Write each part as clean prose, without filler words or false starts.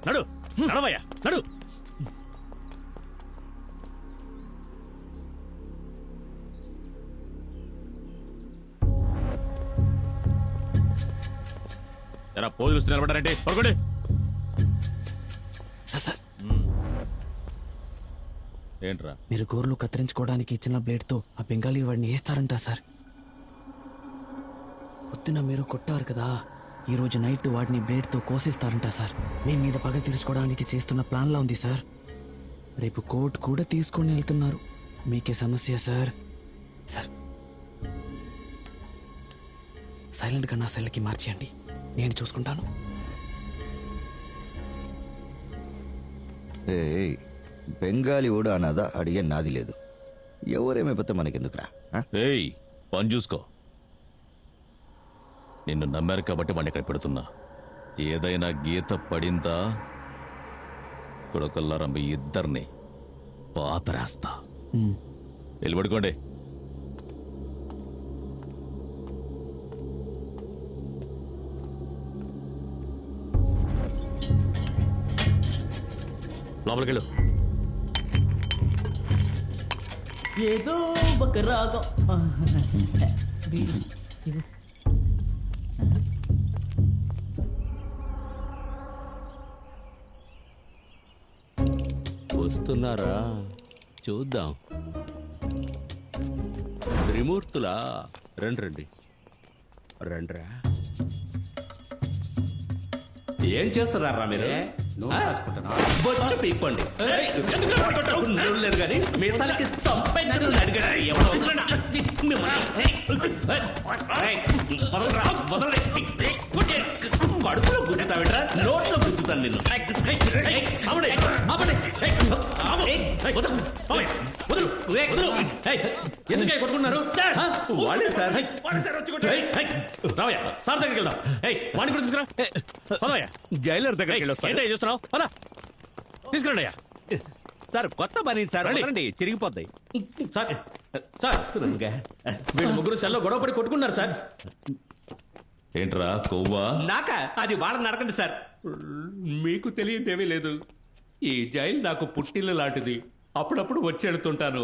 నడు నడవయ్యా నడు. ఎలా పోజులు నిలబడారంటే పడుకోండి. సార్ ఏంట్రా మీరు గోర్లు కత్తిరించుకోవడానికి ఇచ్చిన బ్లేడ్తో ఆ బెంగాలీ వాడిని వేస్తారంట సార్. పొద్దున మీరు కొట్టారు కదా, ఈరోజు నైట్ వాడిని బ్లేడ్తో కోసేస్తారంట సార్. మీ మీద పగ తీర్చుకోవడానికి చేస్తున్న ప్లాన్లా ఉంది సార్. రేపు కోర్టు కూడా తీసుకొని వెళ్తున్నారు. మీకే సమస్య సార్. సార్ సైలెంట్గా నా సెల్కి మార్చేయండి, నేను చూసుకుంటాను. బెంగాలీ ఓడు అన్నదా అడిగే నాది లేదు. ఎవరేమైపోతే మనకెందుకురా? ఏయ్ పని చూసుకో. నిన్ను నమ్మారు కాబట్టి వాడిని ఇక్కడ పెడుతున్నా. ఏదైనా గీత పడిందా కొడుకల్లారా మీ ఇద్దరిని పాతరేస్తా. వెళ్ళి పడుకోండి. లోపలికెళ్ళు. ఏదో ఒక రాగం. వస్తున్నారా చూద్దాం. త్రిమూర్తులా రండి రండి రండిరా. ఏం చేస్తున్నారా మీరు? బొచ్చు పీక్కోండి. లేదు కానీ మీ తలకి చంపైనది అడిగాడు ఎవడో. కడుపులో గుద్దుతావిట్రా, నోట్లో గుద్దుతాను నిన్ను. ఎందుకే కొట్టుకున్నారు? వాడే సార్. రావయ్యా సార్ దగ్గరికి వెళ్దాం. వాడిని కూడా తీసుకురా. పదవయ్యా జైలర్ దగ్గరికి ఏంటో చూస్తున్నావు? పద తీసుకురండి అయ్యా. సార్ కొత్త పని సార్, రండి చిరిగిపోతాయి. సార్ సార్ వీళ్ళు ముగ్గురు సెల్లో గొడవపడి కొట్టుకున్నారు సార్. ఏంట్రా కొవ్వా? నాకా? అది వాళ్ళని అడగండి సార్. మీకు తెలియదేమీ లేదు. ఈ జైలు నాకు పుట్టిల్లు లాంటిది. అప్పుడప్పుడు వచ్చి వెళ్తుంటాను.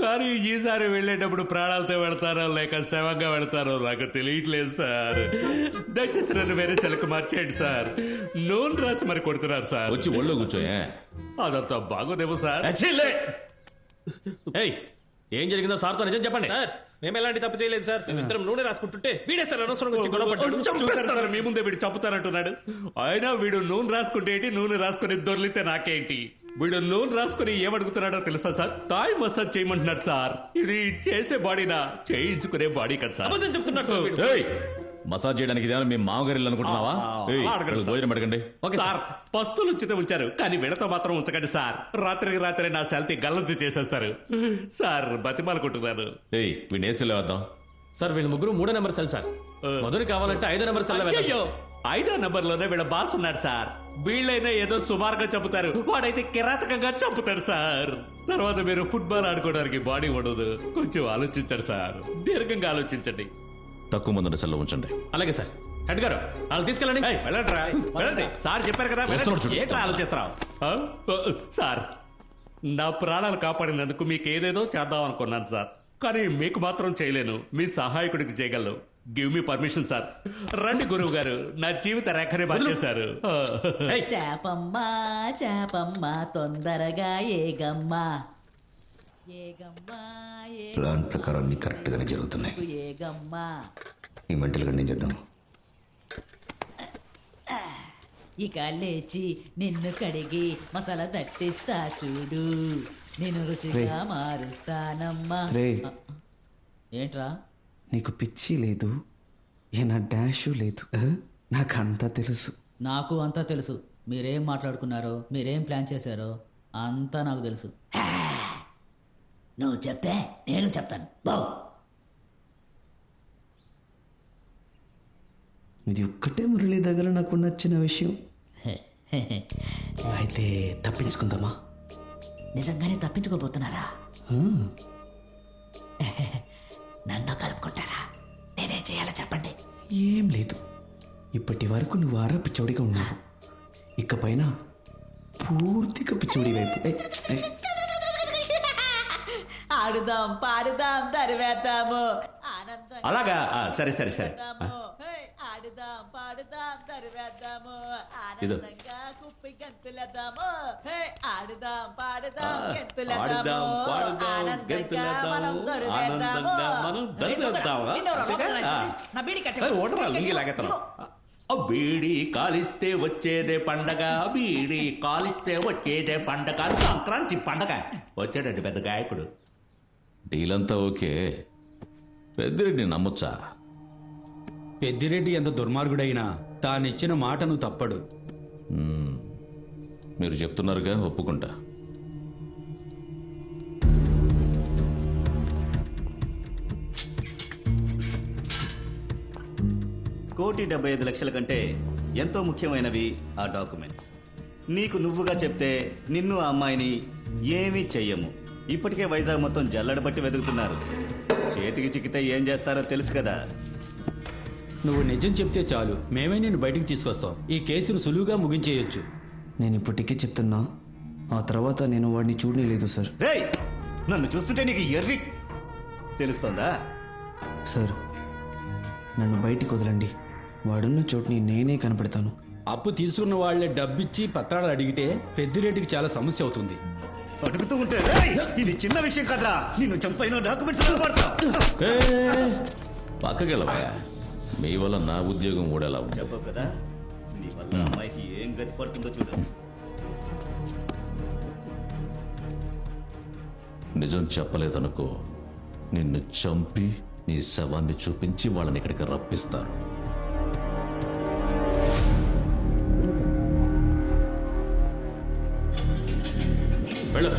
కానీ ఈసారి వెళ్ళేటప్పుడు ప్రాణాలతో వెళ్తారో లేక శవంగా వెళ్తారో నాకు తెలియట్లేదు సార్. దయచేసి నన్ను వేరే సెలకు మార్చేయండి సార్. నూనె రాసి మరి కొడుతున్నారు సార్. వచ్చి ఒళ్ళో కూర్చోయే. అదంతా బాగోదేమో సార్. ఏం జరిగిందో సార్తో నిజం చెప్పండి. సార్ మేము ఎలాంటి తప్పు చేయలేదు సార్. మేమిద్దరం నూనె రాసుకుంటుంటే వీడే సార్ అనవసరంగా వచ్చి గొడవ పడ్డాడు. చూస్తారు మీ ముందే వీడు చంపుతారంటున్నాడు. అయినా వీడు నూనె రాసుకుంటే ఏంటి, నూనె రాసుకుని దొర్లితే నాకేంటి? వీడు నూనె రాసుకుని ఏమడుగుతున్నాడో తెలుసా సార్? థాయ్ మసాజ్ చేయమంటున్నాడు సార్. ఇది చేసే బాడీనా, చేయించుకునే బాడీ కదా సార్. అబద్ధం చెప్తున్నాడు సార్ వీడు. మసాజ్ చేయడానికి ఇదేమన్నా మేము మామగారిల్లు అనుకుంటున్నావా? భోజనం అడగండి సార్. పస్తులు ఉచిత ఉంచారు కానీ విడత మాత్రం ఉంచకండి సార్. రాత్రికి రాత్రి నా శాలిటీ గల్లంతి చేసేస్తారు సార్. బతిమాలుకుంటున్నాను. వీడిని ఏసీలో వేద్దాం. సార్ వీళ్ళు ముగ్గురు 3వ నెంబర్ సెల్ సార్. మొదటి కావాలంటే 5వ నెంబర్ సెల్. అయ్యో 5వ నంబర్లోనే వీళ్ళ బాస్ ఉన్నాడు సార్. వీళ్ళైనా ఏదో సుమారుగా చంపుతారు, వాడైతే కిరాతకంగా చంపుతారు సార్. తర్వాత మీరు ఫుట్బాల్ ఆడుకోవడానికి బాడీ ఉండదు. కొంచెం ఆలోచించండి సార్, దీర్ఘంగా ఆలోచించండి. తక్కువ మంది సెల్లో ఉంచండి. అలాగే సార్. హెడ్ గారు వాళ్ళు తీసుకెళ్ళండి. వెళ్ళండి సార్, చెప్పారు కదా. ఏంట్రా ఆలోచిస్తున్నావు? సార్ నా ప్రాణాలు కాపాడినందుకు మీకు ఏదేదో చేద్దాం అనుకున్నాను సార్. కానీ మీకు మాత్రం చేయలేను, మీ సహాయకుడికి చేయగలను. Give me permission sir. రండి గురువు గారు, నా జీవిత రేఖనే మార్చేశారు. చేపమ్మా చేపమ్మా తొందరగా ఏగమ్మా ఏగమ్మా ప్లాన్ ప్రకారం అన్ని కరెక్ట్ గానే జరుగుతున్నాయి. ఏగమ్మా. ఈ మెంటల్ గా నేను చేద్దాం. ఇక లేచి నిన్ను కడిగి మసాలా దట్టిస్తా చూడు, నేను రుచిగా మారుస్తానమ్మా. ఏంట్రా నీకు పిచ్చి లేదు, నా డాషు లేదు. నాకంతా తెలుసు. నాకు అంతా తెలుసు. మీరేం మాట్లాడుకున్నారో, మీరేం ప్లాన్ చేశారో అంతా నాకు తెలుసు. నువ్వు చెప్తే నేను చెప్తాను. బావు ఇది ఒక్కటే మురళి దగ్గర నాకు నచ్చిన విషయం. అయితే తప్పించుకుందామా? నిజంగానే తప్పించుకోబోతున్నారా? నన్ను కలుపుకుంటారా? నేనేం చేయాలో చెప్పండి. ఏం లేదు, ఇప్పటి వరకు నువ్వు ఆరపిచ్చోడిగా ఉన్నావు. ఇకపైన పూర్తిగా పిచ్చోడి వైపు ఆడుదాం పాడుదాం తరివేద్దాము ఆనందంగా అలాగా సరే ఆడుదాం పాడుదాం తరివేద్దాము ఇదో. ఆనందంగా కుప్పి గంతులేద్దాము ఆడుదాం పాడుదాం ఆడుదాం, గంతులేద్దాము పాడుదాం, ఆనందంగా గెంతులేద్దాము, మనం తరివేద్దాము. ఆనందంగా మనం తరివేద్దామా? నిన్నెవరో లోపల అంతేగా? నడిచింది. నా బీడి కట్టే. ఓటరా లింగి లాగెత్తను బీడి కాలిస్తే వచ్చేదే పండగ బీడి కాలిస్తే వచ్చేదే పండగ సంక్రాంతి పండగ వచ్చాడండి పెద్ద గాయకుడు. డీల్ అంతా ఓకే. పెద్దిరెడ్డి నమ్మొచ్చా? పెద్దిరెడ్డి ఎంత దుర్మార్గుడైనా తానిచ్చిన మాటను తప్పడు. మీరు చెప్తున్నారుగా, ఒప్పుకుంటా. ₹1,75,00,000 కంటే ఎంతో ముఖ్యమైనవి ఆ డాక్యుమెంట్స్. నీకు నువ్వుగా చెప్తే నిన్ను ఆ అమ్మాయిని ఏమీ చెయ్యము. ఇప్పటికే వైజాగ్ మొత్తం జల్లడబట్టి వెతుకుతున్నారు. చేతికి చిక్కితే ఏం చేస్తారో తెలుసు కదా. నువ్వు నిజం చెప్తే చాలు, మేమే నిన్ను బయటికి తీసుకొస్తాం. ఈ కేసును సులువుగా ముగించేయొచ్చు. నేను ఇప్పటికీ చెప్తున్నా, ఆ తర్వాత నేను వాడిని చూడలేదు సార్. రేయ్, నన్ను చూస్తుంటే నీకు ఎర్రి తెలుస్తోందా? సార్, నన్ను బయటికి వదలండి. వాడున్న చోటుని నేనే కనపడతాను. అప్పు తీసుకున్న వాళ్లే డబ్బిచ్చి పత్రాలు అడిగితే పెద్దిరెడ్డికి చాలా సమస్య అవుతుంది. అడుగుతూ ఉంటే రేయ్, ఇది చిన్న విషయం కదరా, నిన్ను చంపైన డాక్యుమెంట్స్ పడతా. పక్కకెళ్ళవయ్యా. మీ వల్ల నా ఉద్యోగం కూడా ఎలా ఉంది? చెప్పవు కదా, నీ వల్ల అమ్మాయికి ఏం గతి పడుతుందో చూడు. నిజం చెప్పలేదనుకో, నిన్ను చంపి నీ శవాన్ని చూపించి వాళ్ళని ఇక్కడికి రప్పిస్తారు. వెళ్ళు.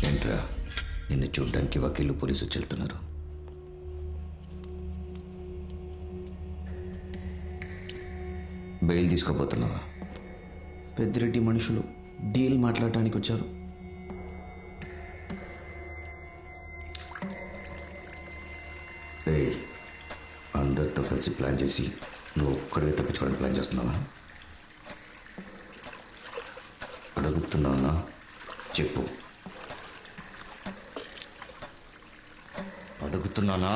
ఏంట్రా, నిన్ను చూడ్డానికి వకీలు పోలీసు వెళ్తున్నారు. బెయిల్ తీసుకోబోతున్నావా? పెద్దిరెడ్డి మనుషులు డీల్ మాట్లాడటానికి వచ్చారు. ఏయ్, అందరితో కలిసి ప్లాన్ చేసి నువ్వు ఒక్కడివే తప్పించుకోవడానికి ప్లాన్ చేస్తున్నావా? అడుగుతున్నానా? చెప్పు. అడుగుతున్నానా?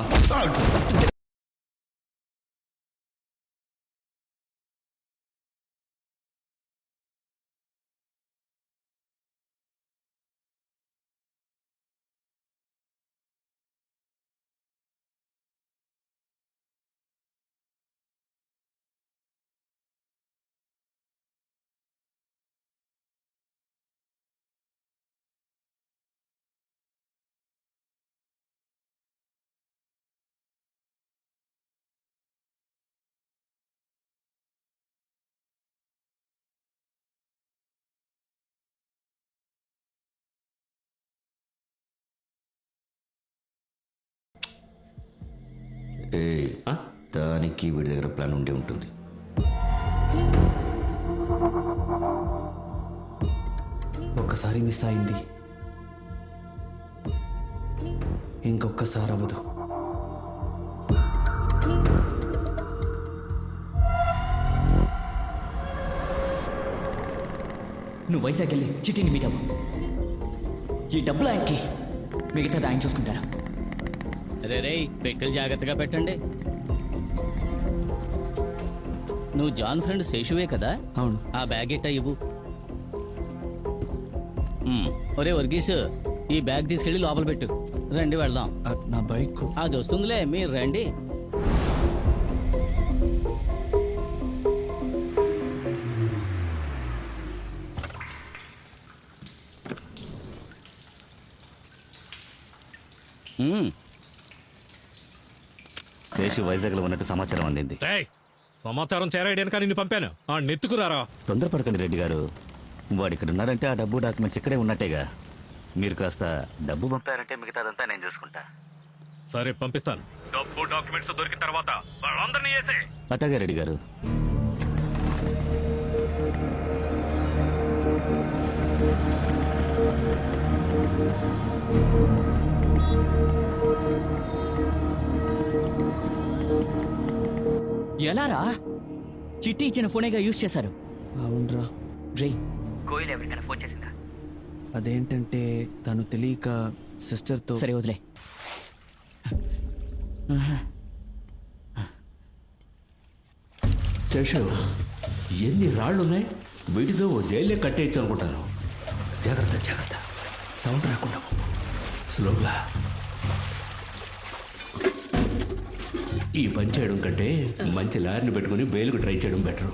ఏయ్, దానికి వీడి దగ్గర ప్లాన్ ఉండి ఉంటుంది. ఒక్కసారి మిస్ అయింది, ఇంకొక్కసారి అవ్వదు. నువ్వు వైజాగ్ వెళ్ళి చిట్టిని మీట్ అవ్వు. ఈ డబ్బులు ఆయనకి, మిగతాది ఆయన చూసుకుంటారా? రే రే, పెట్టెలు జాగ్రత్తగా పెట్టండి. నువ్వు జాన్ ఫ్రెండ్ శేషువే కదా? అవును. ఆ బ్యాగ్ ఇట్టా ఇవ్వు. ఒరే వర్గీస్, ఈ బ్యాగ్ తీసుకెళ్ళి లోపల పెట్టు. రండి వెళ్దాం. నా బైక్ అది వస్తుందిలే, మీరు రండి. శేషు వైజాగ్లో ఉన్నట్టు సమాచారం అందింది. సమాచారం చేరాయడానికి నిన్ను పంపాను. ఆ నెత్తుకురారా. తొందరపడకండి రెడ్డి గారు, వాడు ఇక్కడ ఉన్నాడంటే ఆ డబ్బు డాక్యుమెంట్స్ ఇక్కడే ఉన్నట్టేగా. మీరు కాస్త డబ్బు పంపారంటే మిగతాదంతా నేను చూసుకుంటా. సరే, పంపిస్తాను. డబ్బు డాక్యుమెంట్స్ దొరికిన తర్వాత వాళ్ళందరినీ వేసే. అట్టాగే రెడ్డి గారు. ఎలారా? చిట్టి ఇచ్చిన ఫోనేగా యూజ్ చేశారు. అవునరా. రే కోయిల్ ఎవరికైనా ఫోన్ చేసిందా? అదేంటంటే తను తెలియక సిస్టర్తో. సరే వదిలే. శేషు ఎన్ని రాళ్ళున్నాయి, వీటితో ఓ జైలే కట్టేయచ్చు అనుకుంటాను. జాగ్రత్త జాగ్రత్త, సౌండ్ రాకుండా స్లోగా. ఈ పని చేయడం కంటే మంచి లారీని పెట్టుకుని బెయిల్కు ట్రై చేయడం బెటరు.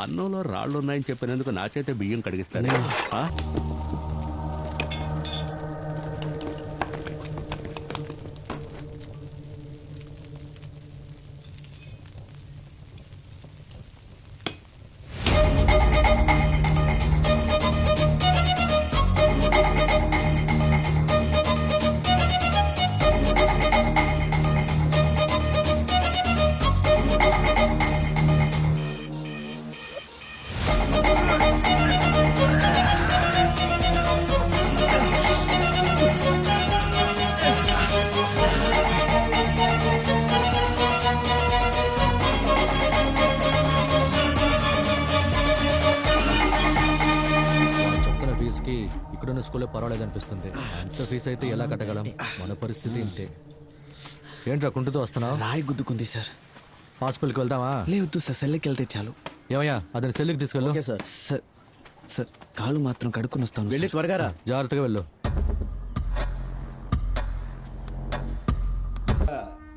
అన్నంలో రాళ్ళు ఉన్నాయని చెప్పినందుకు నా చేత బియ్యం కడిగిస్తాను. ఫీజుకి ఇక్కడున్న స్కూల్లో పర్వాలేదు అనిపిస్తుంది. అంత ఫీజు అయితే ఎలా కట్టగలం? మన పరిస్థితి ఇంతే. ఏంట్రా కుంటుతూ వస్తున్నావు? రాయి గుద్దుకుంది సార్. హాస్పిటల్కి వెళ్దామా? లేదు సార్, సెల్కి వెళ్తే చాలు. ఏమయ్యా అతని సెల్లుకి తీసుకెళ్ళు. సార్ సార్ కాలు మాత్రం కడుక్కుని వస్తాను. వెళ్ళి త్వరగా రా. జాగ్రత్తగా వెళ్ళు.